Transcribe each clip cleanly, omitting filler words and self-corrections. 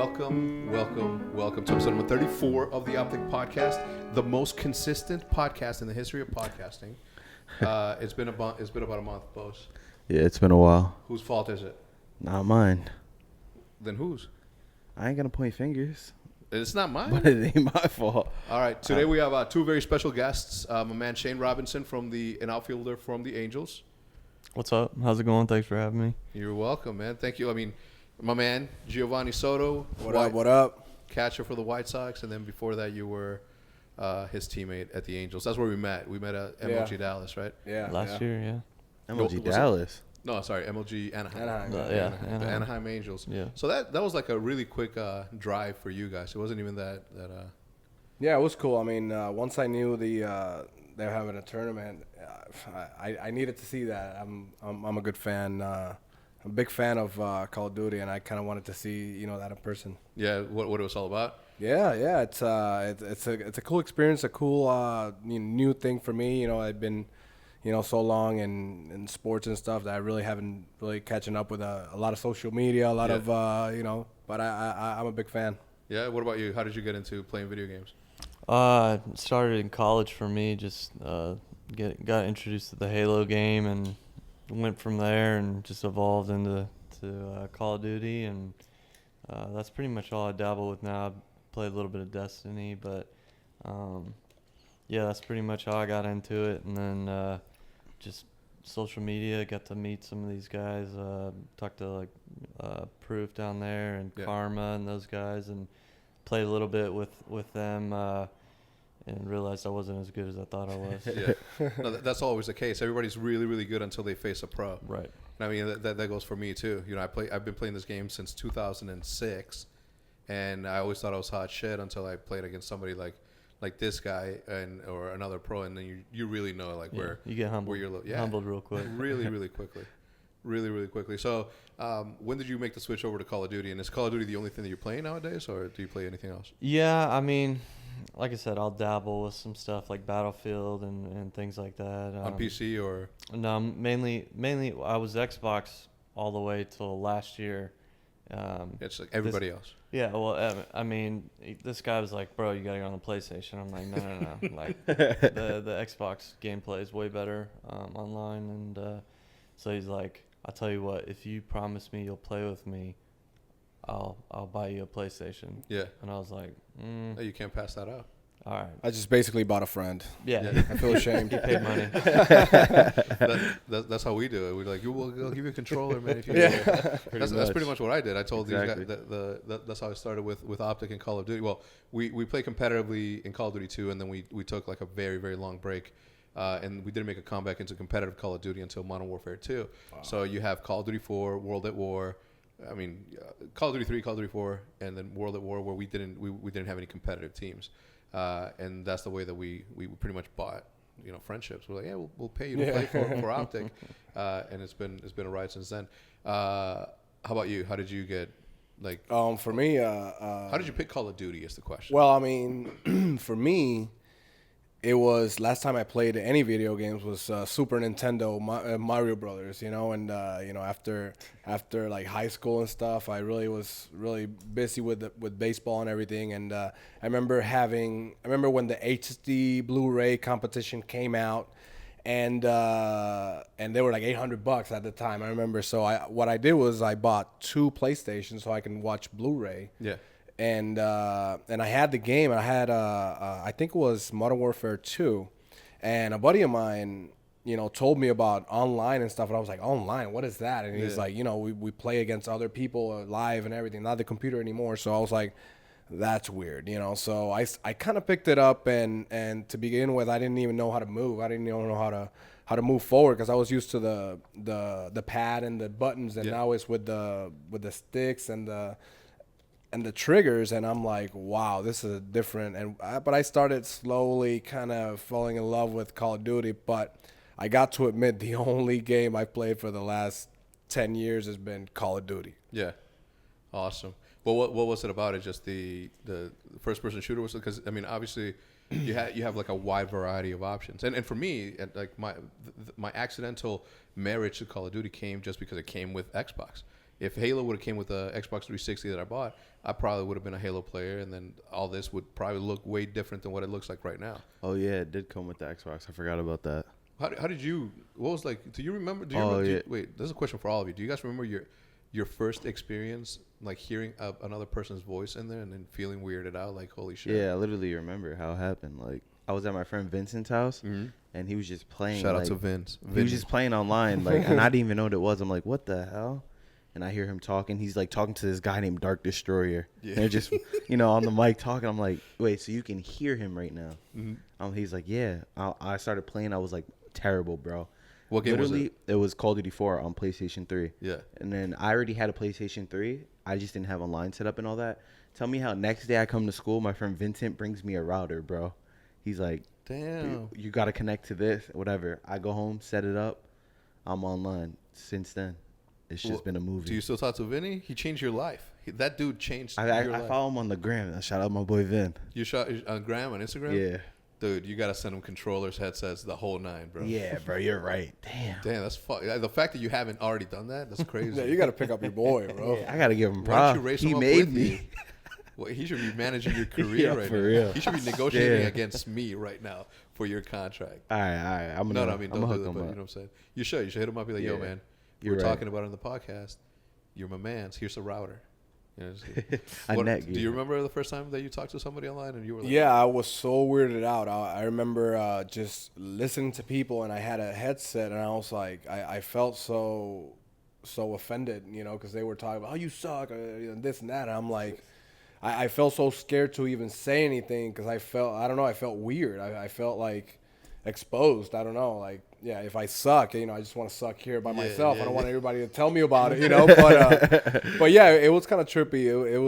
welcome to episode number 34 of the OpTic podcast, the most consistent podcast in the history of podcasting. It's been about a month, Bose. Yeah, it's been a while. Whose fault is it? Not mine. Then whose? I ain't gonna point fingers. It's not mine. But it ain't my fault. All right, today we have two very special guests. My man Shane Robinson an outfielder from the Angels. What's up? How's it going? Thanks for having me. You're welcome, man. Thank you. I mean, my man Geovany Soto. What up? Catcher for the White Sox, and then before that you were his teammate at the Angels. That's where we met. We met at MLG Dallas, right? Yeah. Last year, yeah. MLG Dallas. No, sorry, MLG Anaheim. Anaheim. The Anaheim Angels. Yeah. So that was like a really quick drive for you guys. It wasn't even that. Yeah, it was cool. I mean, once I knew they were having a tournament, I needed to see that. I'm a good fan. I'm a big fan of Call of Duty, and I kind of wanted to see that in person. Yeah, what it was all about. Yeah. It's a cool experience, a cool new thing for me. I've been so long in sports and stuff that I really haven't really catching up with a lot of social media, a lot of But I'm a big fan. Yeah. What about you? How did you get into playing video games? Started in college for me. Just got introduced to the Halo game and went from there and just evolved into Call of Duty, and that's pretty much all I dabble with now. I played a little bit of Destiny, but yeah, that's pretty much how I got into it. And then just social media, got to meet some of these guys, talked to Proof down there and Karma and those guys, and played a little bit with them. And realized I wasn't as good as I thought I was. Yeah, no, that's always the case. Everybody's really, really good until they face a pro. Right. And I mean, that goes for me too. I've been playing this game since 2006, and I always thought I was hot shit until I played against somebody like this guy or another pro, and then you really know where you get humbled. Where you're humbled real quick. Really, really quickly. Really, really quickly. So, when did you make the switch over to Call of Duty? And is Call of Duty the only thing that you're playing nowadays, or do you play anything else? Yeah, I mean, like I said, I'll dabble with some stuff like Battlefield and things like that. On PC or? No, mainly I was Xbox all the way till last year. It's like everybody else. Yeah, well, I mean, this guy was like, bro, you got to go on the PlayStation. I'm like, no. Like, the Xbox gameplay is way better online. And so he's like, I'll tell you what, if you promise me you'll play with me, I'll buy you a PlayStation. Yeah. And I was like, No, you can't pass that up. All right. I just basically bought a friend. Yeah. I feel ashamed. He paid money. That's how we do it. We're like, we'll give you a controller, man. If you that's pretty much what I did. I told these guys that's how I started with OpTic and Call of Duty. Well, we play competitively in Call of Duty 2, and then we took like a very, very long break. And we didn't make a comeback into competitive Call of Duty until Modern Warfare 2. Wow. So you have Call of Duty 4, World at War. I mean, Call of Duty 3, Call of Duty 4, and then World at War, where we didn't have any competitive teams. And that's the way that we pretty much bought friendships. We're like, yeah, we'll pay you to play for OpTic, and it's been a ride since then. How about you? How did you get for me, how did you pick Call of Duty? Is the question. Well, I mean, for me, it was last time I played any video games was Super Nintendo Mario Brothers, and after like high school and stuff, I really was really busy with baseball and everything. And I remember when the HD Blu-ray competition came out, and they were like $800 at the time. I remember. So what I did was I bought 2 PlayStations so I can watch Blu-ray. Yeah. And I had the game. And I had I think it was Modern Warfare 2, and a buddy of mine, told me about online and stuff. And I was like, online? What is that? And he's like, we play against other people live and everything, not the computer anymore. So I was like, that's weird, So I kind of picked it up, and to begin with, I didn't even know how to move. I didn't even know how to move forward because I was used to the pad and the buttons, and now it's with the sticks and the triggers, and I'm like, wow, this is different. But I started slowly kind of falling in love with Call of Duty. But I got to admit, the only game I've played for the last 10 years has been Call of Duty. Yeah, awesome. Well, what was it about it? Just the first person shooter was, because I mean, obviously, you have like a wide variety of options. And for me, like my accidental marriage to Call of Duty came just because it came with Xbox. If Halo would have came with the Xbox 360 that I bought, I probably would have been a Halo player, and then all this would probably look way different than what it looks like right now. Oh yeah, it did come with the Xbox. I forgot about that. How did you? What was like? Do you remember? Wait, this is a question for all of you. Do you guys remember your first experience, like hearing another person's voice in there and then feeling weirded out, like holy shit? Yeah, I literally remember how it happened. Like I was at my friend Vincent's house, and he was just playing. Shout out to Vince. He was just playing online, like, and I didn't even know what it was. I'm like, what the hell? And I hear him talking. He's like talking to this guy named Dark Destroyer. Yeah. And they're just, on the mic talking. I'm like, wait, so you can hear him right now? He's like, yeah. I started playing. I was like, terrible, bro. What game was it? It was Call of Duty 4 on PlayStation 3. Yeah. And then I already had a PlayStation 3. I just didn't have online set up and all that. Tell me how next day I come to school, my friend Vincent brings me a router, bro. He's like, damn, you got to connect to this, whatever. I go home, set it up. I'm online. Since then, it's just been a movie. Do you still talk to Vinny? He changed your life. That dude changed your life. I follow him on the gram. Shout out my boy Vin. You shot on Gram on Instagram? Yeah. Dude, you got to send him controllers, headsets, the whole nine, bro. Yeah, bro, you're right. Damn, that's the fact that you haven't already done that's crazy. Yeah, you got to pick up your boy, bro. Yeah, I got to give him props. Why don't you race him he up made with me. You? Well, he should be managing your career right for now. Real. He should be negotiating against me right now for your contract. All right. Don't do that, but you know what I'm saying? You should hit him up, be like, yo, man, we're talking about it on the podcast. You're my man. Here's a router. Do you remember the first time that you talked to somebody online and you were like, yeah, I was so weirded out. I remember just listening to people, and I had a headset, and I was like, I felt so offended, because they were talking about, oh, you suck, this and that. And I'm like, I felt so scared to even say anything because I felt weird. I felt like exposed. I don't know, like, yeah, if I suck, I just want to suck here by myself. I don't want everybody to tell me about it, but yeah, it was kind of trippy. It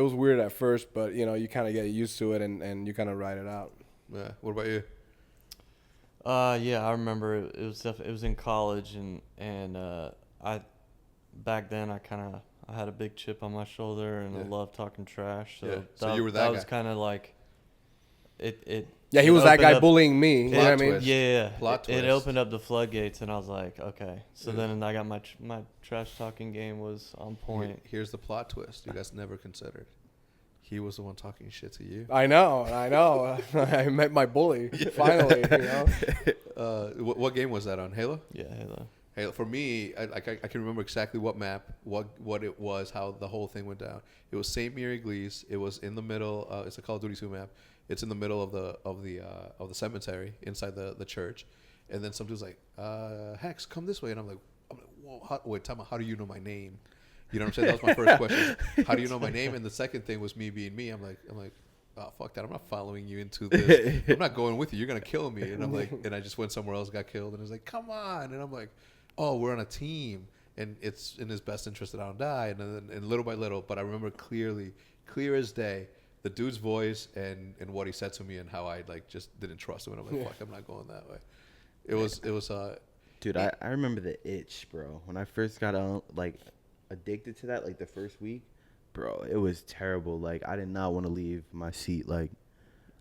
was weird at first, but you kind of get used to it and you kind of ride it out. Yeah. What about you? Yeah, I remember it was in college, and I back then I had a big chip on my shoulder, and I loved talking trash. So you were that guy. was kind of like it. Yeah, he was that guy bullying me. You know what I mean? Yeah, Plot twist. It opened up the floodgates, and I was like, okay. So then I got my trash talking game was on point. Here's the plot twist. You guys never considered. He was the one talking shit to you. I know. I met my bully finally. What game was that on? Halo? Yeah, Halo. Halo. For me, I can remember exactly what map, what it was, how the whole thing went down. It was St. Mary Glees. It was in the middle. It's a Call of Duty 2 map. It's in the middle of the cemetery inside the church, and then some dude's like, Hex, come this way, and I'm like, whoa, wait, tell me, how do you know my name? You know what I'm saying? That was my first question. How do you know my name? And the second thing was me being me. I'm like, oh, fuck that. I'm not following you into this. I'm not going with you. You're gonna kill me. And I'm like, and I just went somewhere else, got killed, and it was like, come on. And I'm like, oh, we're on a team, and it's in his best interest that I don't die. And little by little, but I remember clear as day, the dude's voice and what he said to me and how I like just didn't trust him. And I'm like, fuck, I'm not going that way. It was dude, I remember the itch, bro. When I first got addicted to that, like the first week, bro, it was terrible. Like I did not want to leave my seat. Like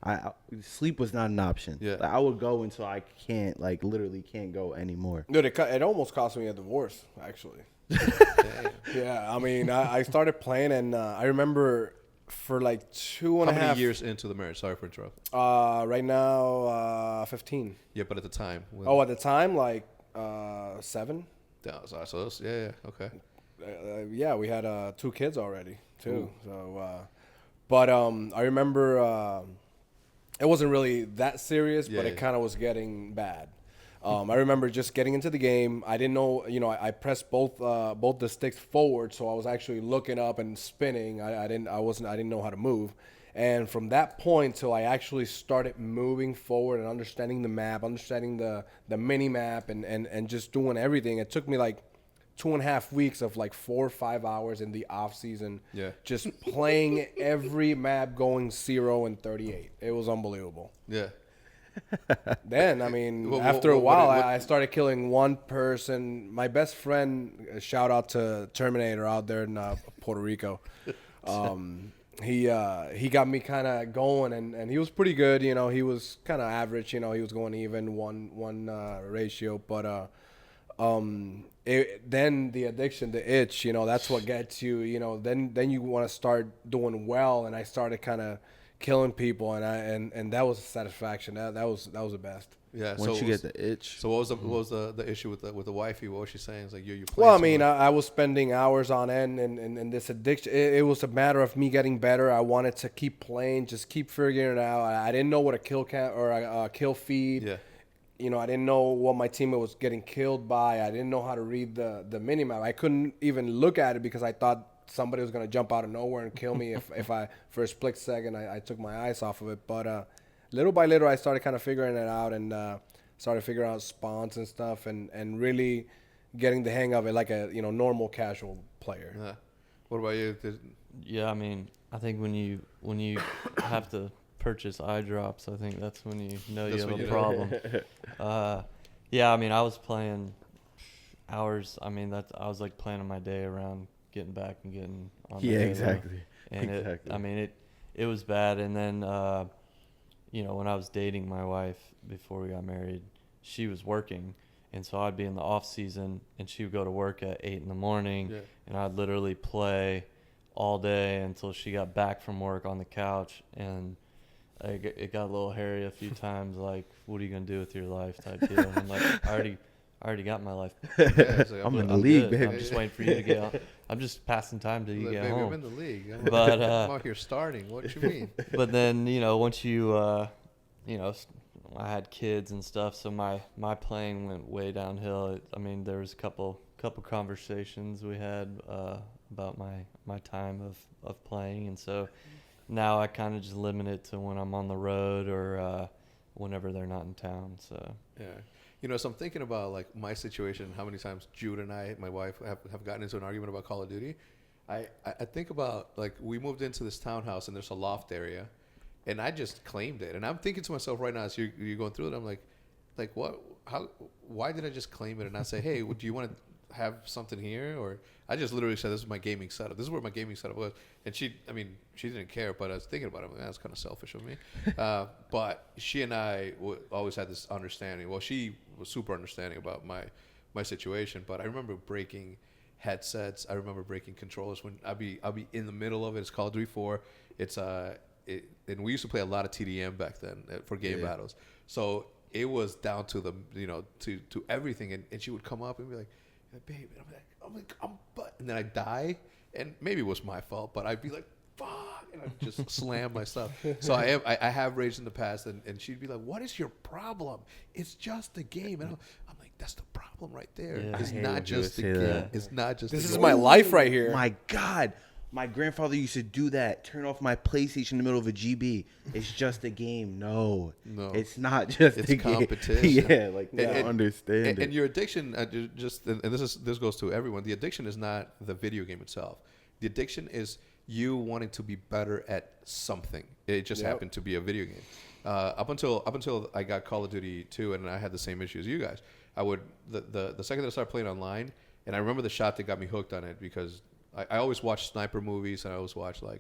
I sleep was not an option. Yeah. Like, I would go until I can't, like literally can't go anymore. Dude, it almost cost me a divorce, actually. Yeah, I mean, I started playing, and I remember for like 2.5 How many years into the marriage? Sorry for interrupting. Right now, 15. Yeah, but at the time. At the time, like 7. Yeah, so okay. Yeah, we had 2 kids already too. Ooh. So, but I remember it wasn't really that serious, but it kind of was getting bad. I remember just getting into the game. I didn't know, I pressed both the sticks forward, so I was actually looking up and spinning. I didn't know how to move. And from that point till I actually started moving forward and understanding the map, understanding the mini map, and just doing everything, it took me like 2.5 weeks of like 4 or 5 hours in the off season. Yeah. Just playing every map, going 0 and 38. It was unbelievable. Yeah. Then, I mean, after a while, I started killing one person. My best friend, shout out to Terminator out there in Puerto Rico. He got me kind of going, and he was pretty good. He was kind of average. He was going even one ratio, but then the addiction, the itch, that's what gets you. Then you want to start doing well, and I started kind of killing people, and that was a satisfaction. That was the best. Yeah. Once you get the itch. So what was the issue with the wifey? What was she saying? It's like you Well, I mean, I was spending hours on end, and this addiction. It was a matter of me getting better. I wanted to keep playing, just keep figuring it out. I didn't know what a kill count or a kill feed. Yeah. I didn't know what my teammate was getting killed by. I didn't know how to read the minimap. I couldn't even look at it because I thought somebody was going to jump out of nowhere and kill me if I, for a split second, I took my eyes off of it. But little by little, I started kind of figuring it out and started figuring out spawns and stuff and really getting the hang of it like a normal casual player. Yeah. What about you? Yeah, I mean, I think when you have to purchase eye drops, I think that's when you know you have a problem. Yeah, I mean, I was playing hours. I mean, I was like planning my day around getting back and getting on the Halo. Exactly. And exactly. it was bad. And then when I was dating my wife before we got married, she was working, and so I'd be in the off season and she would go to work at 8 a.m. And I'd literally play all day until she got back from work on the couch, and it got a little hairy a few times, like, what are you going to do with your life type deal. And I'm like, I already got my life. Like, I'm in the league, baby. I'm just waiting for you to get out. I'm just passing time till you get baby, home. I'm in the league. But, I'm out here starting. What you mean? But then, once you, I had kids and stuff, so my playing went way downhill. There was a couple conversations we had about my time of playing, and so now I kind of just limit it to when I'm on the road or whenever they're not in town. So yeah, so I'm thinking about like my situation. How many times Jude and I, my wife, have gotten into an argument about Call of Duty. I think about, like, we moved into this townhouse and there's a loft area, and I just claimed it. And I'm thinking to myself right now as you're going through it, I'm like what? How? Why did I just claim it and not say, hey, do you want to have something here? Or I just literally said, this is my gaming setup. This is where my gaming setup was. And she didn't care, but I was thinking about it. That's kind of selfish of me. But she and I always had this understanding. Well, she was super understanding about my situation, but I remember breaking headsets. I remember breaking controllers when I'll be in the middle of it. It's Call of Duty 4. And we used to play a lot of TDM back then for game battles. So it was down to the to everything. And she would come up and be like, babe, and and then I'd die, and maybe it was my fault, but I'd be like, fuck, and I'd just slam my stuff. So I have raged in the past, and she'd be like, what is your problem? It's just a game. And I'm like, that's the problem right there. Yeah. It's not just a game. That. It's not just This a is game. my life right here. My God. My grandfather used to do that. Turn off my PlayStation in the middle of a GB. It's just a game. No, it's not just It's a game. competition. Yeah, like, I understand it. And your addiction, and this goes to everyone. The addiction is not the video game itself. The addiction is you wanting to be better at something. It just happened to be a video game. Up until I got Call of Duty 2, and I had the same issue as you guys. I would the second that I started playing online, and I remember the shot that got me hooked on it because I always watched sniper movies, and I always watched I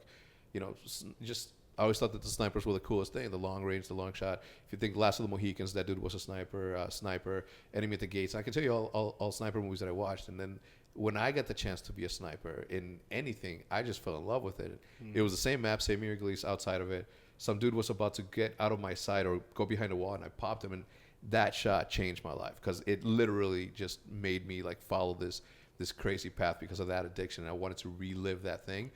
always thought that the snipers were the coolest thing, the long range, the long shot. If you think Last of the Mohicans, that dude was a sniper, Enemy at the Gates. And I can tell you all sniper movies that I watched. And then when I got the chance to be a sniper in anything, I just fell in love with it. It was the same map, same miracles outside of it. Some dude was about to get out of my sight or go behind a wall, and I popped him, and that shot changed my life because it literally just made me like follow this crazy path because of that addiction. I wanted to relive that thing.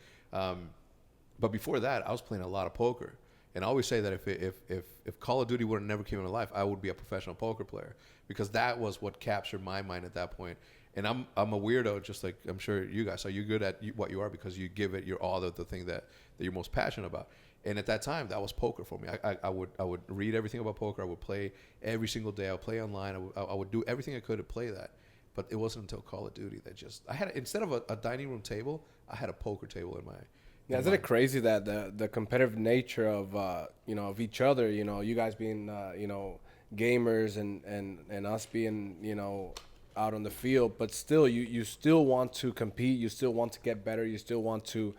But before that, I was playing a lot of poker. And I always say that if Call of Duty would have never came into life, I would be a professional poker player because that was what captured my mind at that point. And I'm a weirdo, just like I'm sure you guys are. You're good at what you are because you give it your all of the thing that you're most passionate about. And at that time, that was poker for me. I would read everything about poker. I would play every single day. I would play online. I would do everything I could to play that. But it wasn't until Call of Duty that I had, instead of a dining room table, I had a poker table in my. Yeah, isn't it crazy that the competitive nature of of each other, you guys being gamers and us being out on the field, but still you still want to compete, you still want to get better, you still want to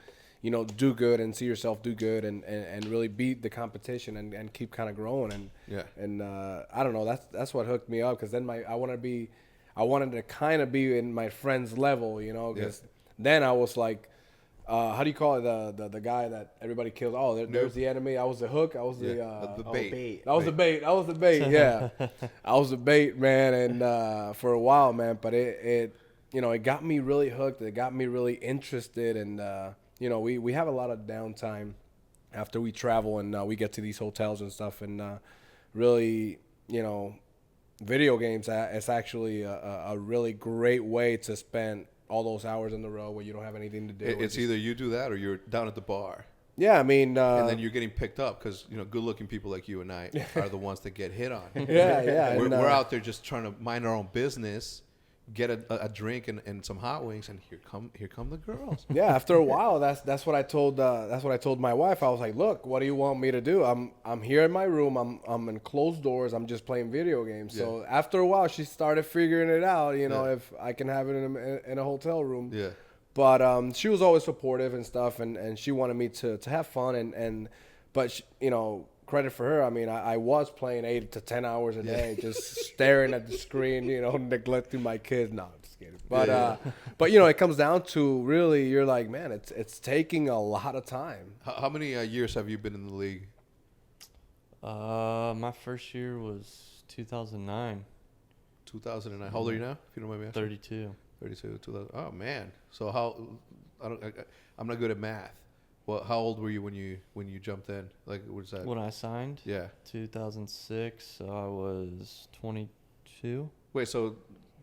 do good and see yourself do good and really beat the competition and keep kind of growing and I don't know, that's what hooked me up because then I I wanted to kind of be in my friend's level, you know, because then I was like, how do you call it? The guy that everybody kills. Oh, there's the enemy. I was the hook. I was the bait. I was the bait. I was the bait. Yeah, I was the bait, man. And for a while, man. But it you know, it got me really hooked. It got me really interested. And you know, we have a lot of downtime after we travel and we get to these hotels and stuff. And really, you know, video games. It's actually a really great way to spend all those hours in the row where you don't have anything to do. It's either you do that or you're down at the bar. Yeah, I mean, and then you're getting picked up because, you know, good-looking people like you and I are the ones that get hit on. Yeah. We're out there just trying to mind our own business, get a drink and some hot wings, and here come the girls. Yeah, after a while, that's what I told my wife. I was like, look, what do you want me to do? I'm here in my room. I'm in closed doors. I'm just playing video games. Yeah. So after a while, she started figuring it out. You know, if I can have it in a hotel room. Yeah. But she was always supportive and stuff, and she wanted me to have fun but she, you know, credit for her. I mean, I was playing 8 to 10 hours a day, just staring at the screen, you know, neglecting my kids. No, I'm just kidding. But but you know, it comes down to really, you're like, man, it's taking a lot of time. How many years have you been in the league? My first year was 2009. 2009. How old are you now? If you don't mind me asking. 32. 32. 2000. Oh man. So I'm not good at math. Well, how old were you when you jumped in? Like, what's that? When I signed? Yeah. 2006. So I was 22. Wait, so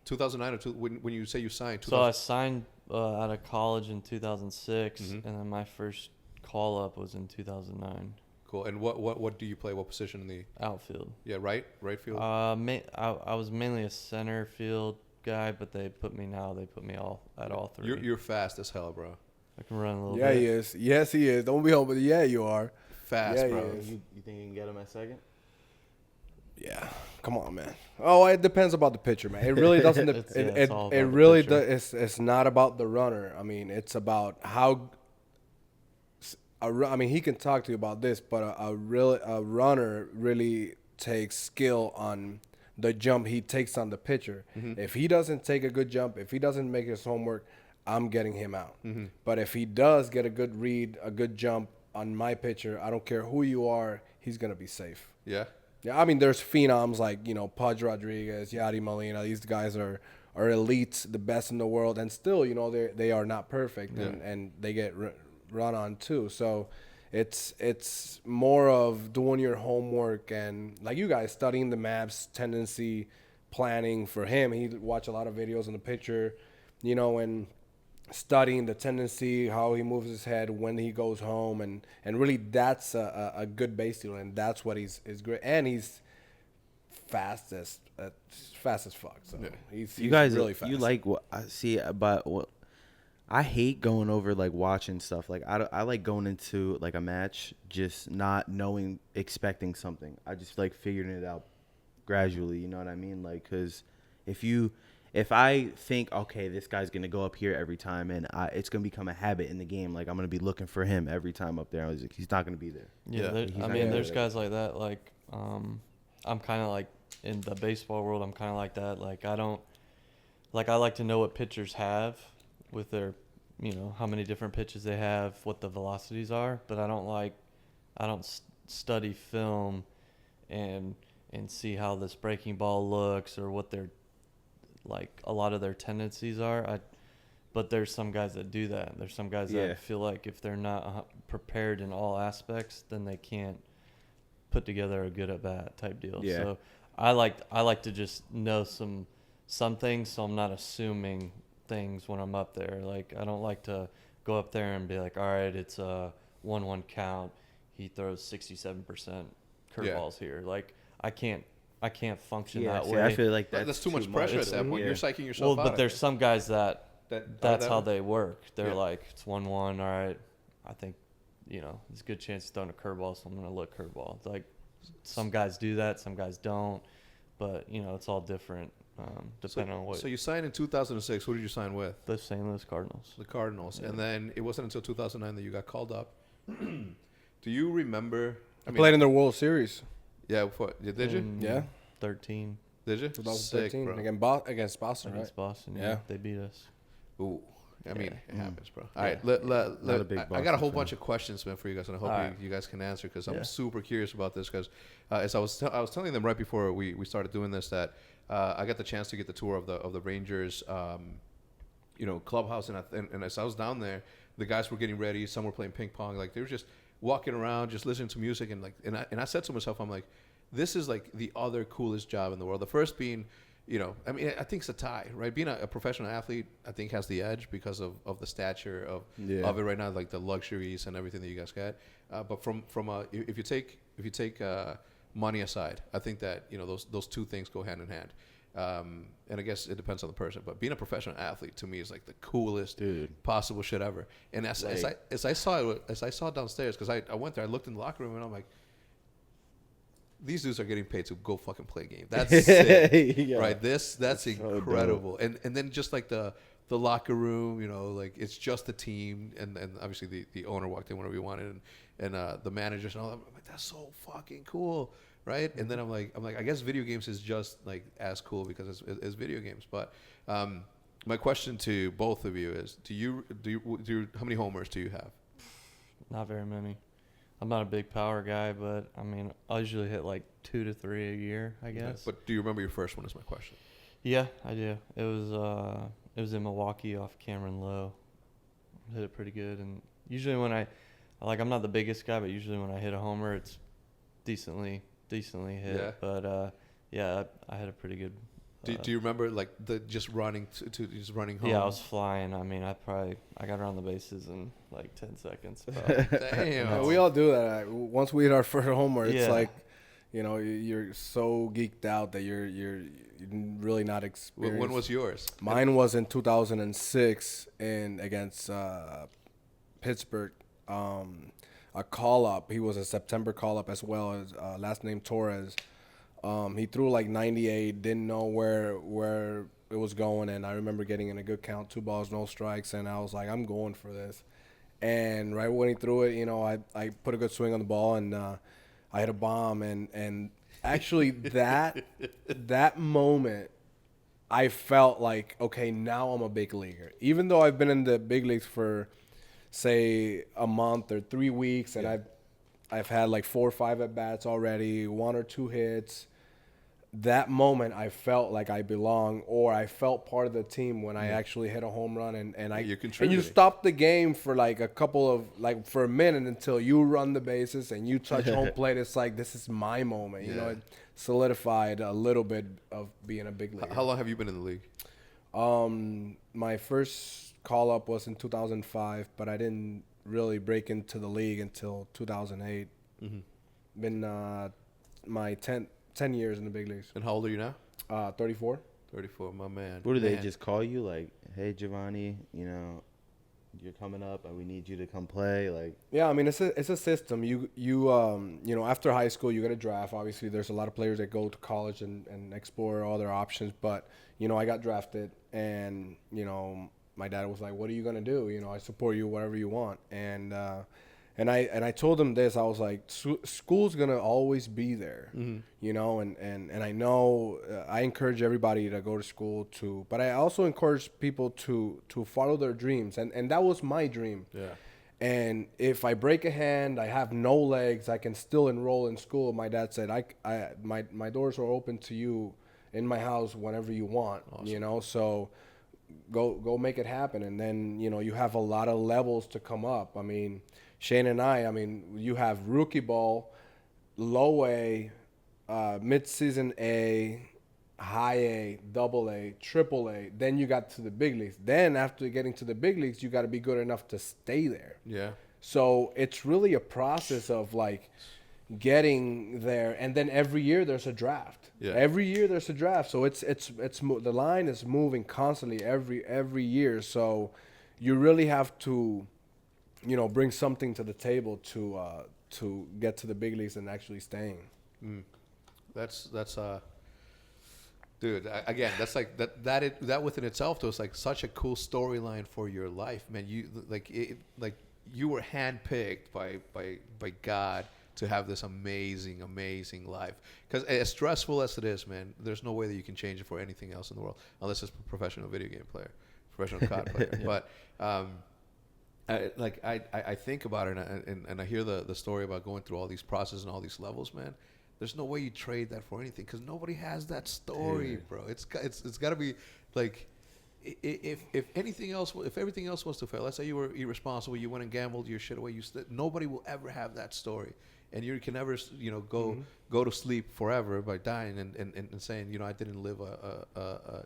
2009 or when you say you signed? So I signed out of college in 2006, and then my first call up was in 2009. Cool. And what do you play? What position in the outfield? Yeah, right field. I was mainly a center field guy, but they put me all three. You're fast as hell, bro. I can run a little bit. Yeah, he is. Yes, he is. Don't be humble. Yeah, you are. Fast, yeah, bro. You think you can get him at second? Yeah, come on, man. Oh, it depends about the pitcher, man. It really doesn't. It really does. It's not about the runner. I mean, it's about how. I mean, he can talk to you about this, but a runner really takes skill on the jump he takes on the pitcher. If he doesn't take a good jump, if he doesn't make his homework, I'm getting him out. But if he does get a good read, a good jump on my pitcher, I don't care who you are, he's gonna be safe. Yeah. Yeah, I mean, there's phenoms like, you know, Pudge Rodriguez, Yadi Molina. These guys are elite, the best in the world, and still, you know, they are not perfect, and they get run on too. So it's more of doing your homework and, like you guys, studying the maps, tendency, planning. For him, he watch a lot of videos on the pitcher, you know, and studying the tendency, how he moves his head when he goes home, and really that's a good base deal, and that's what he's great, and he's fast as fuck. So he's you guys really fast. You like what I see, but what I hate going over, like, watching stuff. Like, I like going into, like, a match just not knowing, expecting something. I just like figuring it out gradually. You know what I mean? Like, because if I think, okay, this guy's going to go up here every time, and it's going to become a habit in the game, like, I'm going to be looking for him every time up there. I was like, he's not going to be there. Yeah, there's guys like that. Like, I'm kind of like, in the baseball world, I'm kind of like that. Like, I like to know what pitchers have with their, you know, how many different pitches they have, what the velocities are. But I don't study film and see how this breaking ball looks or what their, like, a lot of their tendencies are. But there's some guys that do that. There's some guys that feel like if they're not prepared in all aspects, then they can't put together a good at bat type deal. Yeah. So I like to just know some things, so I'm not assuming things when I'm up there. Like, I don't like to go up there and be like, all right, it's a 1-1 count. He throws 67% curveballs here. Like, I can't function that way. I feel like that's too much pressure at that point. You're psyching yourself out. Well, but there's some guys that's how they work. They're like, it's 1-1. All right, I think, you know, there's a good chance he's throwing a curveball, so I'm gonna look curveball. It's like, some guys do that, some guys don't. But, you know, it's all different. Depending on what. So you signed in 2006. Who did you sign with? The St. Louis Cardinals. The Cardinals. Yeah. And then it wasn't until 2009 that you got called up. Do you remember? I played in the World Series. Yeah. Did you? Yeah. 13. Did you? 2013 Sick, against Boston, right? Against Boston, Yeah. They beat us. Ooh. I mean, it happens, bro. All Yeah. right, Not a big I got a Boston whole fan. bunch of questions, man, for you guys, and I hope All right. you guys can answer because Yeah. I'm super curious about this. Because as I was telling them right before we started doing this that I got the chance to get the tour of the Rangers, clubhouse, and as I was down there, the guys were getting ready. Some were playing ping pong, like they were just walking around, just listening to music, and I said to myself, I'm like, this is like the other coolest job in the world. The first being, I mean, I think it's a tie, right? Being a professional athlete, I think has the edge because of the stature of it right now, like the luxuries and everything that you guys got. But from if you take money aside, I think that those two things go hand in hand. And I guess it depends on the person, but being a professional athlete to me is like the coolest possible shit ever. And as I saw downstairs, because I went there, I looked in the locker room, and I'm like, these dudes are getting paid to go fucking play a game. That's sick, right? That's incredible. So and then just like the locker room, like it's just the team, and obviously the owner walked in whenever he wanted, and the managers and all that. I'm like, that's so fucking cool, right? And then I'm like, I guess video games is just like as cool because it's video games. But my question to both of you is, do you how many homers do you have? Not very many. I'm not a big power guy, but I mean, I usually hit like 2 to 3 a year, I guess. Okay. But do you remember your first one? Is my question. Yeah, I do. It was in Milwaukee off Cameron Lowe. Hit it pretty good, and usually when I'm not the biggest guy, but usually when I hit a homer, it's decently hit. Yeah. But I had a pretty good. Do you remember like the just running to just running home? Yeah, I was flying. I mean, I got around the bases in like 10 seconds. Damn. Yeah, we all do that. Once we hit our first homer, it's Yeah. like, you're so geeked out that you're really not experienced. When was yours? Mine was in 2006 against Pittsburgh. A call up. He was a September call up as well as last name Torres. He threw like 98, didn't know where it was going, and I remember getting in a good count, 2 balls, no strikes, and I was like, I'm going for this. And right when he threw it, I put a good swing on the ball, and I hit a bomb, and actually that moment, I felt like, okay, now I'm a big leaguer. Even though I've been in the big leagues for, say, a month or 3 weeks, and I've had like 4 or 5 at bats already, 1 or 2 hits. That moment, I felt like I belong, or I felt part of the team when I actually hit a home run, and you stop the game for like for a minute until you run the bases and you touch home plate. It's like, this is my moment. It solidified a little bit of being a big leaguer. How long have you been in the league? My first call up was in 2005, but I didn't really break into the league until 2008. Mm-hmm. Been my 10 years in the big leagues. And how old are you now? 34. 34, my man. What do they just call you? Like, hey, Geovany, you're coming up and we need you to come play. Like, yeah, I mean, it's a system. You after high school, you get a draft. Obviously, there's a lot of players that go to college and explore all their options. But, I got drafted, and, my dad was like, what are you going to do? I support you, whatever you want. And I told him this. I was like, school's gonna always be there, and I know I encourage everybody to go to school too, but I also encourage people to follow their dreams, and that was my dream. Yeah. And if I break a hand, I have no legs, I can still enroll in school. My dad said, my doors are open to you in my house whenever you want. Awesome. So go make it happen. And then you have a lot of levels to come up. I mean, Shane and I mean, you have rookie ball, low A, mid-season A, high A, double A, triple A. Then you got to the big leagues. Then after getting to the big leagues, you got to be good enough to stay there. Yeah. So it's really a process of like getting there, and then every year there's a draft. Yeah. Every year there's a draft. So it's the line is moving constantly every year. So you really have to bring something to the table to get to the big leagues and actually staying. That's dude. Again, that's like that within itself though is like such a cool storyline for your life, man. You you were handpicked by God to have this amazing, amazing life. Because as stressful as it is, man, there's no way that you can change it for anything else in the world, unless it's a professional video game player, professional COD player. Yeah. But I think about it, and I hear the story about going through all these processes and all these levels, man. There's no way you trade that for anything, because nobody has that story, bro. It's got to be like, if anything else, if everything else was to fail, let's say you were irresponsible, you went and gambled your shit away, nobody will ever have that story, and you can never, go to sleep forever by dying and saying, I didn't live a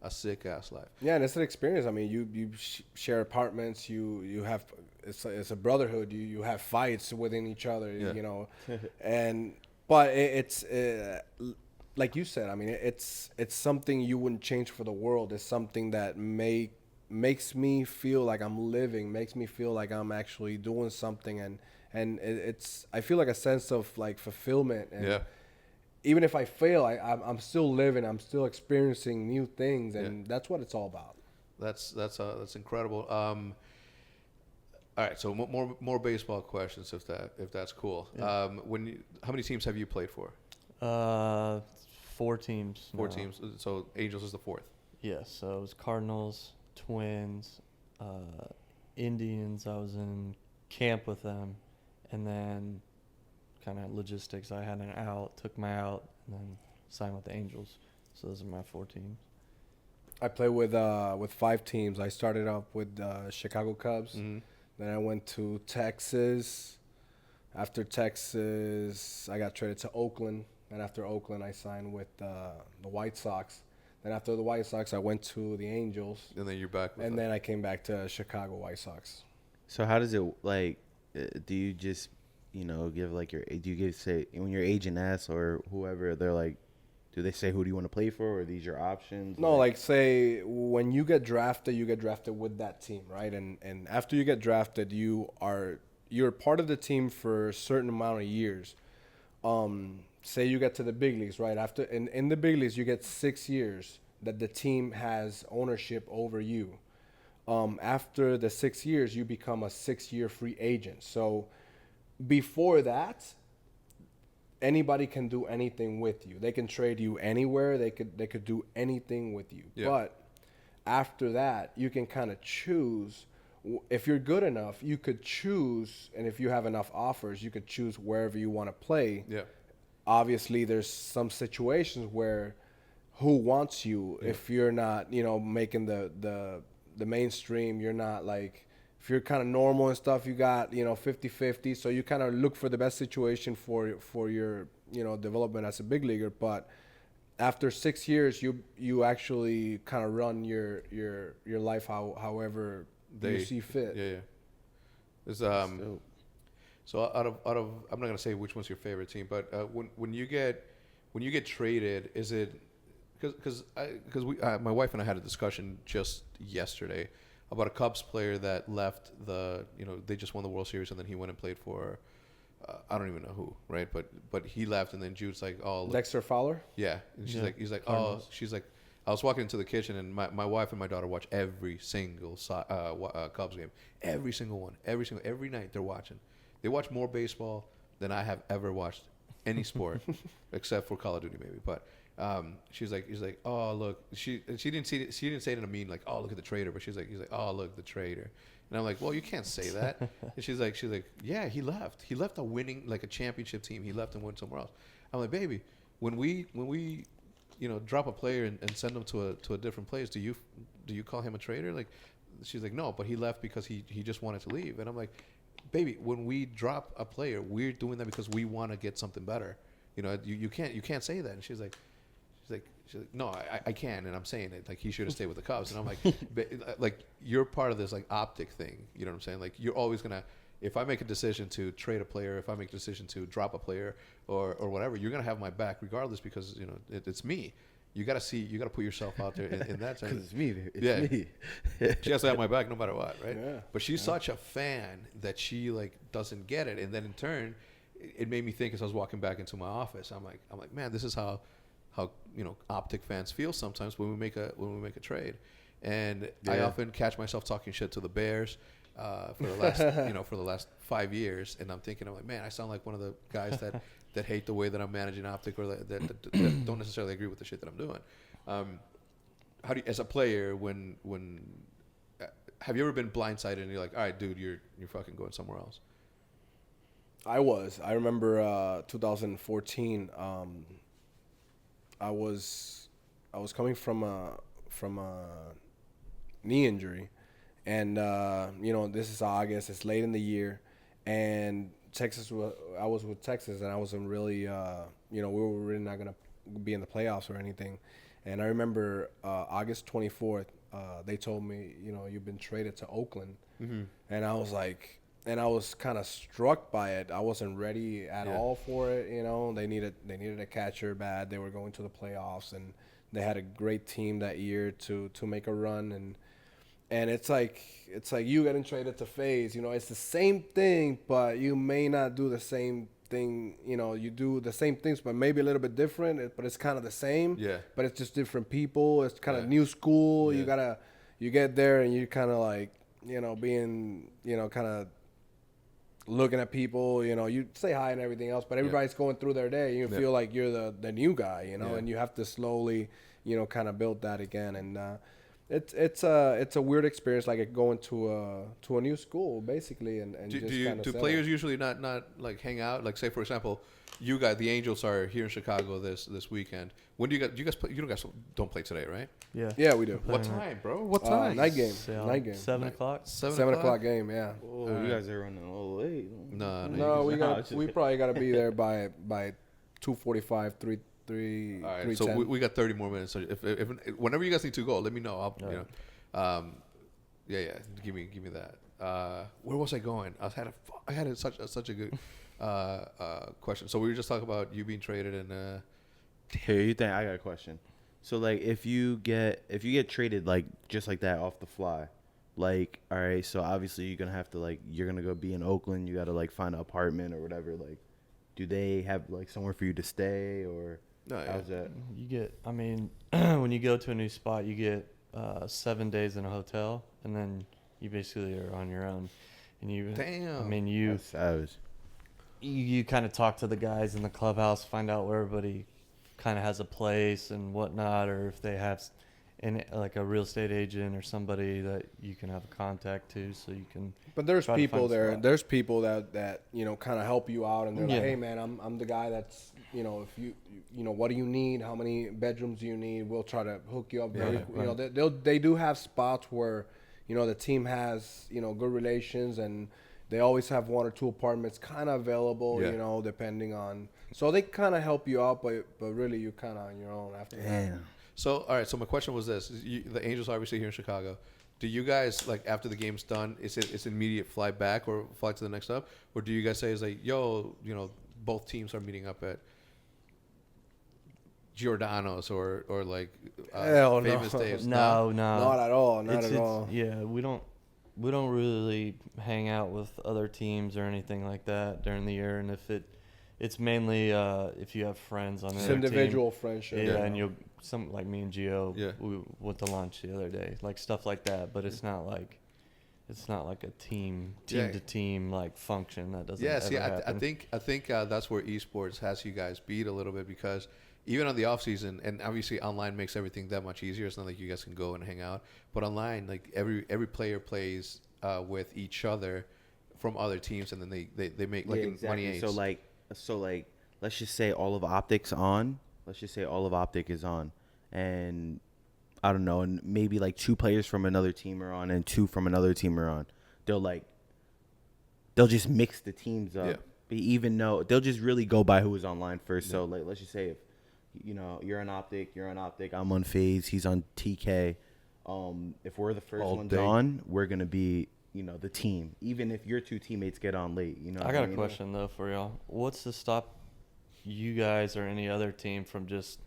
sick ass life. Yeah, and it's an experience. I mean, you share apartments. You have it's a brotherhood. You have fights within each other. Yeah. But it's like you said. I mean, it's something you wouldn't change for the world. It's something that makes me feel like I'm living. Makes me feel like I'm actually doing something, and it's I feel like a sense of like fulfillment. And yeah. Even if I fail, I'm still living. I'm still experiencing new things, and that's what it's all about. That's incredible. All right, so more baseball questions, if that's cool. Yeah. How many teams have you played for? 4 teams. 4 teams. So Angels is the 4th. Yes. So it was Cardinals, Twins, Indians. I was in camp with them, and then kind of logistics. I had an out, took my out, and then signed with the Angels. So those are my 4 teams. I play with 5 teams. I started off with Chicago Cubs. Mm-hmm. Then I went to Texas. After Texas, I got traded to Oakland. And after Oakland, I signed with the White Sox. Then after the White Sox, I went to the Angels. And then you're back with them. Then I came back to Chicago White Sox. So how does it, like, do you just, give like say when your agent asks or whoever, they're like, do they say who do you want to play for, or are these your options? No, like say when you get drafted with that team, right? And after you get drafted, you're part of the team for a certain amount of years. Say you get to the big leagues, right? After in the big leagues, you get 6 years that the team has ownership over you. After the 6 years, you become a 6-year free agent. So before that, anybody can do anything with you. They can trade you anywhere. They could do anything with you. Yeah. But after that, you can kind of choose. If you're good enough, you could choose, and if you have enough offers, you could choose wherever you want to play. Yeah. Obviously, there's some situations where who wants you if you're not, making the mainstream. You're not like, if you're kind of normal and stuff, you got, 50-50. So you kind of look for the best situation for your, development as a big leaguer. But after 6 years, you actually kind of run your life however you see fit. Yeah. There's so out of I'm not gonna say which one's your favorite team, but when you get traded, is it because my wife and I had a discussion just yesterday about a Cubs player that left they just won the World Series, and then he went and played for I don't even know who, right? But he left, and then Jude's like, oh, look. Dexter Fowler. Yeah, and he's like, Cardinals. She's like, I was walking into the kitchen, and my wife and my daughter watch every single Cubs game, every single one, every night they're watching. They watch more baseball than I have ever watched any sport, except for Call of Duty maybe. But he's like, oh look, she didn't say it in a mean like, oh look at the trader, but he's like, oh look, the trader, and I'm like, well, you can't say that. And she's like, yeah, he left a winning, like a championship team, he left and went somewhere else. I'm like, baby, when we drop a player and send him to a different place, do you call him a trader? Like, she's like, no, but he left because he just wanted to leave. And I'm like, baby, when we drop a player, we're doing that because we want to get something better. You can't say that. And she's like, no, I can, and I'm saying it. Like, he should have stayed with the Cubs. And I'm like, like, you're part of this like OpTic thing. You know what I'm saying? Like, you're always gonna, if I make a decision to trade a player, if I make a decision to drop a player or whatever, you're gonna have my back regardless, because it's me. You gotta put yourself out there in that sense. Because it's me. It's me. She has to have my back no matter what, right? Yeah. But she's such a fan that she like doesn't get it, and then in turn, it made me think as I was walking back into my office. I'm like, man, this is how OpTic fans feel sometimes when we make a trade. And I often catch myself talking shit to the Bears, for the last for the last 5 years, and I'm like, man, I sound like one of the guys that hate the way that I'm managing OpTic, or that don't necessarily agree with the shit that I'm doing. How do you, as a player, when have you ever been blindsided and you're like, all right, dude, you're fucking going somewhere else? I remember 2014. I was coming from a knee injury, and this is August. It's late in the year, and I was with Texas, and I wasn't really we were really not gonna be in the playoffs or anything. And I remember August 24th, they told me, you've been traded to Oakland, and I was like. And I was kind of struck by it. I wasn't ready at all for it. They needed a catcher bad. They were going to the playoffs, and they had a great team that year to make a run. And it's like you getting traded to FaZe. It's the same thing, but you may not do the same thing. You do the same things, but maybe a little bit different. But it's kind of the same. Yeah. But it's just different people. It's kind of new school. Yeah. You get there and you kind of like being kind of looking at people, you say hi and everything else, but everybody's going through their day. You feel like you're the new guy, and you have to slowly, kind of build that again. And it's a weird experience, like going to a new school basically, and do players usually not like hang out? Like, say for example, you guys, the Angels are here in Chicago this weekend. When do you guys play? You guys don't play today, right? Yeah, we do. What time, bro? What time? Night game. 7 o'clock. 7 o'clock game. Yeah. Oh, you guys are running a little late. No, we probably got to be there by 2:45, 3. All right, so we got 30 more minutes. So if whenever you guys need to go, let me know. Give me that. Where was I going? I had such a good question. So we were just talking about you being traded and. Here, you think I got a question? So like, if you get traded like just like that off the fly, like, all right, so obviously you're gonna go be in Oakland. You gotta like find an apartment or whatever. Like, do they have like somewhere for you to stay, or how's that? You get, when you go to a new spot, you get 7 days in a hotel, and then you basically are on your own. And That's savage. You kind of talk to the guys in the clubhouse, find out where everybody kind of has a place and whatnot, or if they have like a real estate agent or somebody that you can have a contact to, so you can. But there's people there. There's people that kind of help you out, and they're like, hey man, I'm the guy that's if you what do you need? How many bedrooms do you need? We'll try to hook you up. They do have spots where the team has good relations, and they always have 1 or 2 apartments kind of available, depending on. So they kind of help you out, but really you're kind of on your own after that. So, all right. So my question was this: the Angels are obviously here in Chicago. Do you guys, like, after the game's done, it's immediate fly back or fly to the next stop? Or do you guys say, it's like, yo, both teams are meeting up at Giordano's or like Famous Dave's? No. Not at all. Not at all. Yeah, we don't really hang out with other teams or anything like that during the year. And if it's mainly if you have friends on the other individual team, friendship. Yeah, and like me and Gio, Yeah. we went to lunch the other day, like stuff like that. But it's not like a team to team like function that doesn't. I think that's where esports has you guys beat a little bit, because even on the off season, and obviously online makes everything that much easier. It's not like you guys can go and hang out, but online, like every player plays with each other from other teams, and then they make like money aids. So like let's just say all of OpTic's on. Let's just say all of OpTic is on, and I don't know, and maybe like 2 players from another team are on and 2 from another team are on. They'll just mix the teams up. Yeah. Even though they'll just really go by who was online first. Yeah. So like, let's just say if you're on OpTic, I'm on FaZe, he's on TK. If we're the first ones on, we're gonna be the team. Even if your 2 teammates get on late, I got a question though for y'all. What's to stop you guys or any other team from just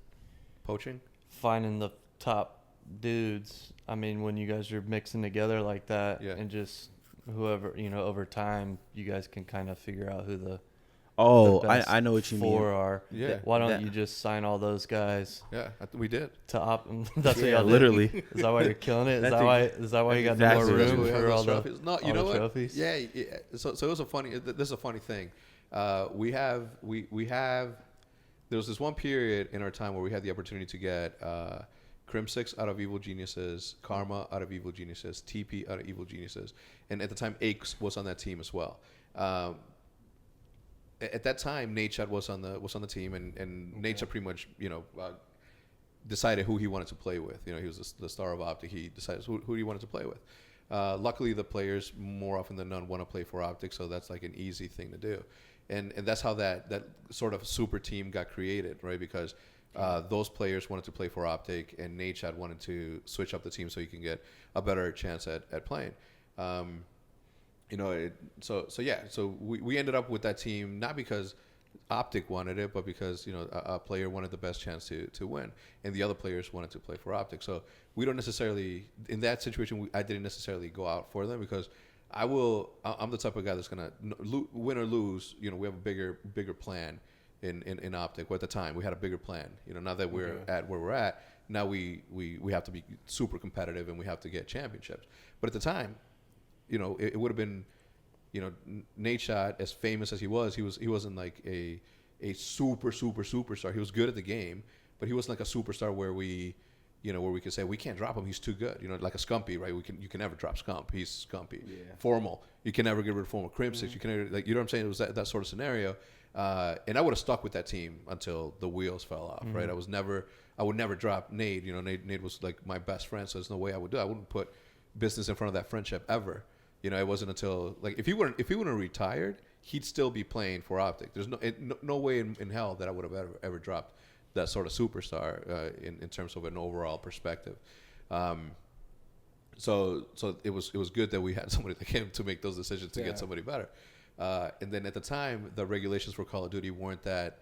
poaching, finding the top dudes? When you guys are mixing together like that, and just whoever over time, you guys can kind of figure out who the Oh, the best I know what you mean. four are. Yeah. Why don't you just sign all those guys Yeah, we did. to That's what Yeah, y'all did? literally. Is that why you're killing it? Is That's that why you got no exactly more what room we have for those all the trophies. No, you all know the what? trophies? Yeah. So it was a funny. This is a funny thing. We have. There was this one period in our time where we had the opportunity to get Crim 6 out of Evil Geniuses, Karma out of Evil Geniuses, TP out of Evil Geniuses, and at the time Aches was on that team as well. At that time, Nate Shot was on the team, and Nate Shot pretty much decided who he wanted to play with. He was the star of OpTic. He decided who he wanted to play with. Luckily, the players more often than not want to play for OpTic, so that's like an easy thing to do. And that's how that sort of super team got created, right? Because those players wanted to play for OpTic, and Nate Shot wanted to switch up the team so he can get a better chance at playing. So we ended up with that team not because OpTic wanted it, but because a player wanted the best chance to win, and the other players wanted to play for OpTic. So we don't necessarily, in that situation, I didn't necessarily go out for them because I'm the type of guy that's gonna win or lose. We have a bigger plan in OpTic. Well, at the time, we had a bigger plan. Now that we're at where we're at, now we have to be super competitive and we have to get championships. But at the time, it would have been, Nate Shot, as famous as he wasn't like a superstar. He was good at the game, but he wasn't like a superstar where we could say we can't drop him. He's too good. Like a Scumpy, right? You can never drop Scump. He's Scumpy. Yeah. Formal, you can never get rid of Formal. Crim 6, you can never, like, you know what I'm saying? It was that sort of scenario, and I would have stuck with that team until the wheels fell off, right? I would never drop Nate. Nate was like my best friend, so there's no way I would do it. I wouldn't put business in front of that friendship ever. It wasn't until, like, if he wouldn't have retired, he'd still be playing for OpTic. There's no way in hell that I would have ever dropped that sort of superstar in terms of an overall perspective. So it was good that we had somebody like him to make those decisions to get somebody better. And then at the time, the regulations for Call of Duty weren't that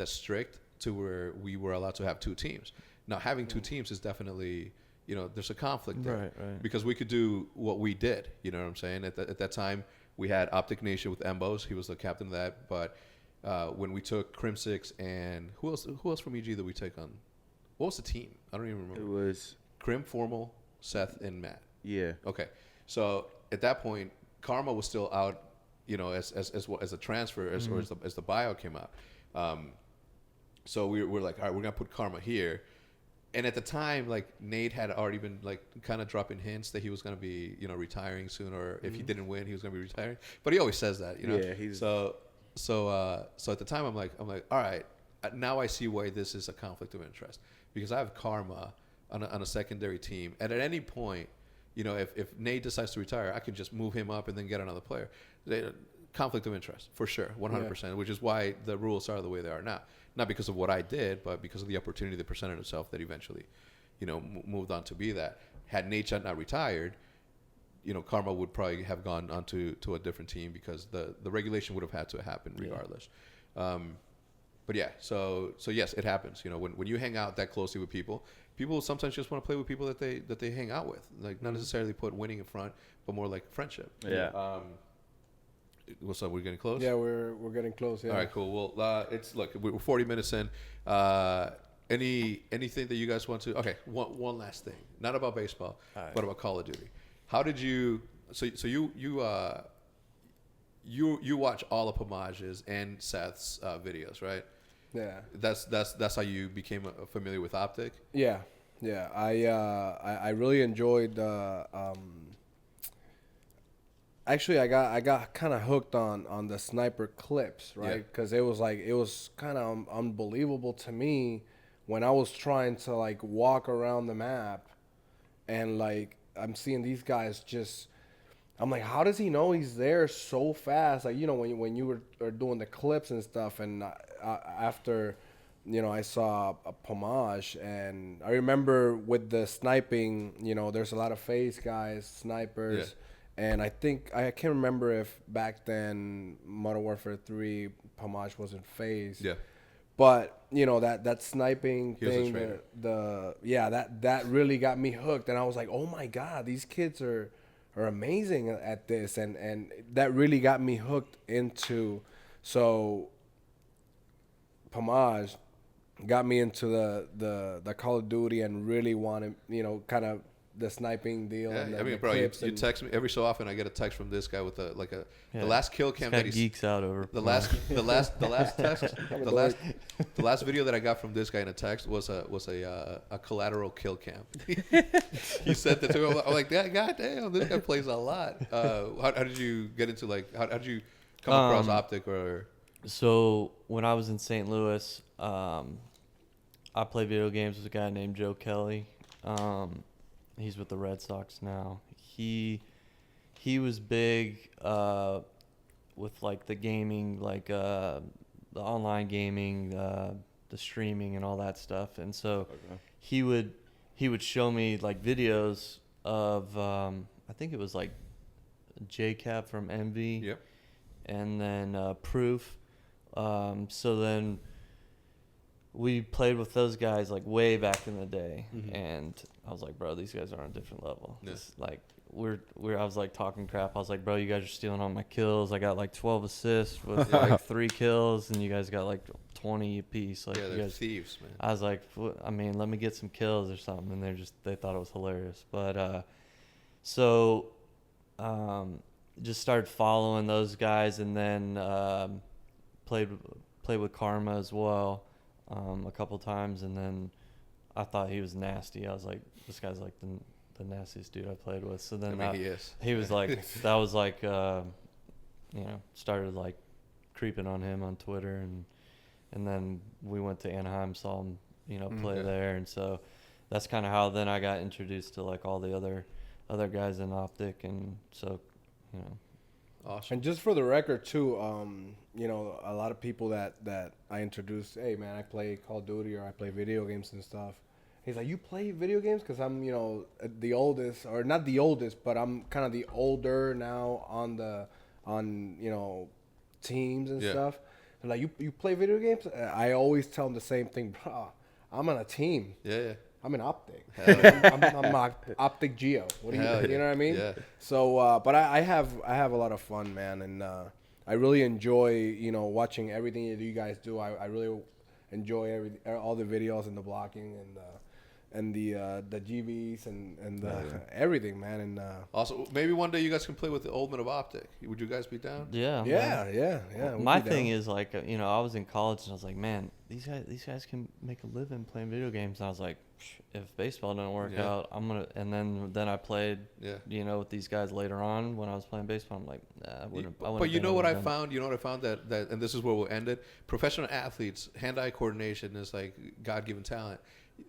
strict to where we were allowed to have two teams. Now, having two teams is definitely, there's a conflict there. Right. Because we could do what we did. You know what I'm saying? At that time, we had OpTic Nation with Embos. He was the captain of that. But when we took Crim 6 and who else from EG that we take on? What was the team? I don't even remember. It was Crim, Formal, Seth, and Matt. Yeah. Okay. So at that point, Karma was still out, as a transfer, or as the buyout came out. So we're like, all right, we're gonna put Karma here. And at the time, like, Nate had already been like kind of dropping hints that he was gonna be, retiring soon, or if he didn't win, he was gonna be retiring. But he always says that, Yeah, he's So at the time, I'm like, all right, now I see why this is a conflict of interest, because I have Karma on a secondary team, and at any point, if Nate decides to retire, I can just move him up and then get another player. Conflict of interest for sure, 100%. Which is why the rules are the way they are now. Not because of what I did, but because of the opportunity that presented itself that eventually, moved on to be that. Had Nate not retired, Karma would probably have gone on to a different team, because the regulation would have had to happen regardless. But yeah, so yes, it happens. When you hang out that closely with people sometimes just want to play with people that they hang out with. Like, not necessarily put winning in front, but more like friendship. Yeah. What's up? We're getting close? Yeah, we're getting close. Yeah. All right, cool. Well, we're 40 minutes in. Anything that you guys want to? Okay, one last thing. Not about baseball, but about Call of Duty. How did you? So you watch all of Pamage's and Seth's videos, right? Yeah. That's how you became familiar with OpTic? Yeah. I really enjoyed. Actually, I got kind of hooked on the sniper clips, right? Because it was kind of unbelievable to me when I was trying to, like, walk around the map, and, like, I'm seeing these guys just. I'm like, how does he know he's there so fast? Like, when you were doing the clips and stuff, and after, I saw a Pomage, and I remember with the sniping, there's a lot of phase guys, snipers. Yeah. And I think, I can't remember if back then Modern Warfare 3 Pomage wasn't phased. Yeah. But, that sniping thing, that really got me hooked. And I was like, oh my God, these kids are amazing at this. And that really got me hooked into So Pomage got me into the Call of Duty and really wanted, kind of the sniping deal. Yeah, and I mean, bro, you text me every so often. I get a text from this guy with the last kill cam that he geeks out over the last text the last video that I got from this guy in a text was a collateral kill cam. He sent it to me. I'm like, God damn, this guy plays a lot. How did you get into how did you come across OpTic or? So when I was in St. Louis, I played video games with a guy named Joe Kelly. He's with the Red Sox now. He was big with like the gaming, like the online gaming, the streaming and all that stuff. And so he would show me like videos of I think it was like JCap from Envy. Yep. And then Proof. So then we played with those guys like way back in the day, and I was like, bro, these guys are on a different level. Yeah. It's like I was like talking crap. I was like, bro, you guys are stealing all my kills. I got like 12 assists with like 3 kills, and you guys got like 20 apiece. Like, yeah, you they're guys, thieves, man. I was like, I mean, let me get some kills or something, and they thought it was hilarious. But just started following those guys, and then played with Karma as well a couple times, and then I thought he was nasty. I was like, this guy's like the nastiest dude I played with. So then I mean, he is. He was like, that was like, started like creeping on him on Twitter, and then we went to Anaheim, saw him, play there, and so that's kind of how then I got introduced to like all the other guys in OpTic, and so, Awesome. And just for the record too, a lot of people that I introduced, hey man, I play Call of Duty or I play video games and stuff. He's like, you play video games? Because I'm, the oldest, or not the oldest, but I'm kind of the older now on teams and stuff. They're like, you play video games? I always tell them the same thing, bro. I'm on a team. Yeah. I'm in OpTic. I'm OpTic Geo. What do you know what I mean? Yeah. So, but I have a lot of fun, man, and I really enjoy watching everything that you guys do. I really enjoy all the videos and the blocking and the GVs and everything, man. And also, maybe one day you guys can play with the old men of OpTic. Would you guys be down? Yeah. Yeah. My thing is like, I was in college and I was like, man, these guys can make a living playing video games. And I was like, if baseball doesn't work out, I'm gonna. And then I played, with these guys later on when I was playing baseball. I'm like, nah, I wouldn't. But you know what I found? You know what I found that and this is where we'll end it. Professional athletes, hand-eye coordination is like God-given talent.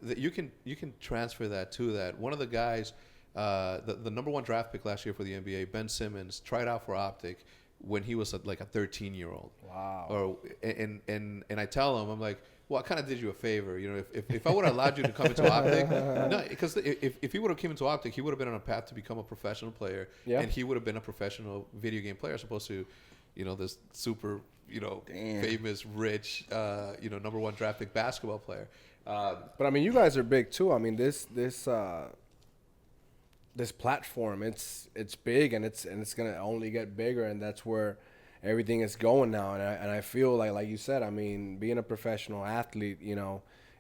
That you can transfer that to that. One of the guys, the number 1 draft pick last year for the NBA, Ben Simmons, tried out for OpTic when he was like a 13-year-old. Wow. And I tell him, I'm like, well, I kind of did you a favor. If I would have allowed you to come into OpTic, no, because if he would have came into OpTic, he would have been on a path to become a professional player, and he would have been a professional video game player, as opposed to, this super, famous, rich, number 1 draft pick basketball player. But I mean, you guys are big too. I mean, this platform, it's big, and it's gonna only get bigger, and that's where everything is going now. And I feel like you said, I mean, being a professional athlete,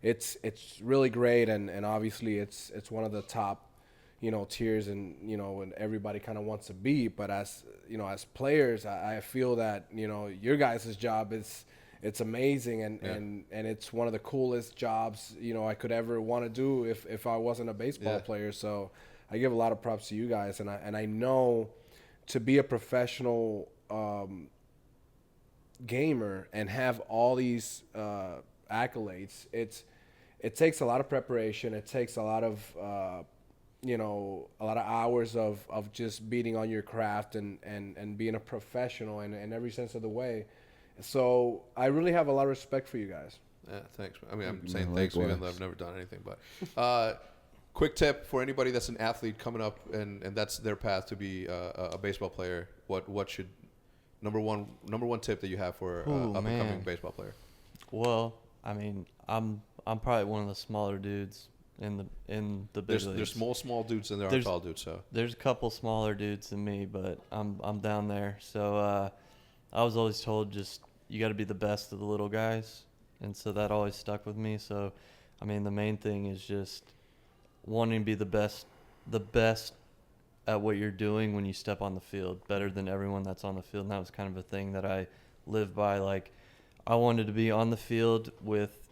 it's really great, and obviously it's one of the top tiers, and everybody kind of wants to be. But as players, I feel that your guys' job is. It's amazing, and it's one of the coolest jobs I could ever want to do if I wasn't a baseball player. So I give a lot of props to you guys, and I know to be a professional gamer and have all these accolades, it takes a lot of preparation. It takes a lot of hours of just beating on your craft and being a professional in every sense of the way. So I really have a lot of respect for you guys. Yeah, thanks. I mean, I'm saying thanks even though I've never done anything. But quick tip for anybody that's an athlete coming up and that's their path to be a baseball player. What should number one tip that you have for up and coming baseball player? Well, I mean, I'm probably one of the smaller dudes in the big leagues. There's small dudes and there are tall dudes. So there's a couple smaller dudes than me, but I'm down there. So I was always told just you got to be the best of the little guys. And so that always stuck with me. So, I mean, the main thing is just wanting to be the best at what you're doing when you step on the field, better than everyone that's on the field. And that was kind of a thing that I lived by. Like, I wanted to be on the field with,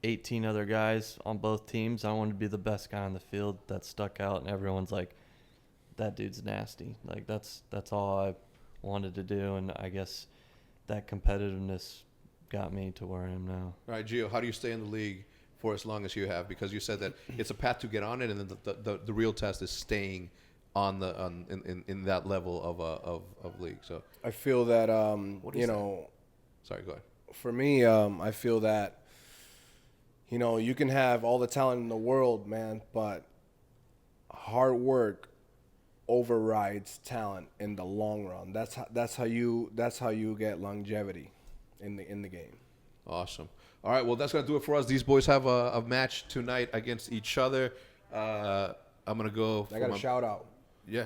18 other guys on both teams. I wanted to be the best guy on the field that stuck out, and everyone's like, that dude's nasty. Like, that's all I wanted to do, and I guess that competitiveness got me to where I am now. All right, Gio, how do you stay in the league for as long as you have? Because you said that it's a path to get on it, and then the real test is staying in that level of league. So I feel that sorry, go ahead. For me, I feel that you can have all the talent in the world, man, but hard work overrides talent in the long run. That's how you get longevity in the game. Awesome. All right, well, that's gonna do it for us. These boys have a match tonight against each other. I'm gonna go. I got a shout out. Yeah.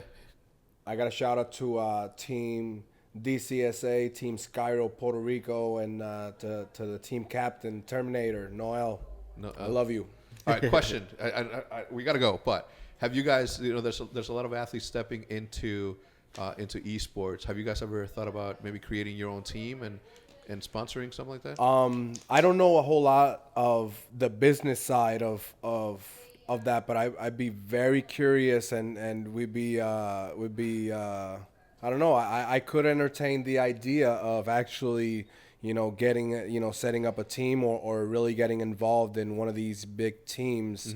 I got a shout out to Team DCSA, Team Skyro, Puerto Rico, and to the team captain, Terminator, Noel. No, I love you. All right, question. We got to go, but have you guys, there's a lot of athletes stepping into esports. Have you guys ever thought about maybe creating your own team and sponsoring something like that? I don't know a whole lot of the business side of that, but I'd be very curious, and we'd be I don't know. I could entertain the idea of actually, getting, setting up a team or really getting involved in one of these big teams,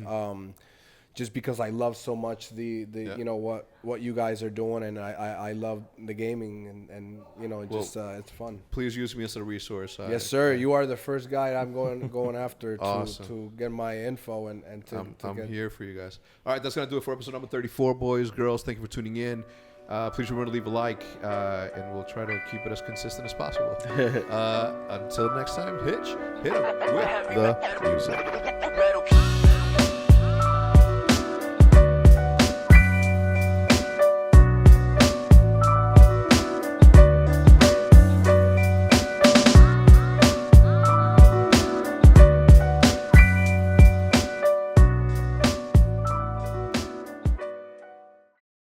just because I love so much what you guys are doing, and I love the gaming, and it's fun. Please use me as a resource. Yes, sir. You are the first guy I'm going after to get my info and I'm here for you guys. All right, that's gonna do it for episode number 34, boys, girls. Thank you for tuning in. Please remember to leave a like, and we'll try to keep it as consistent as possible. Until next time, hit him with the music.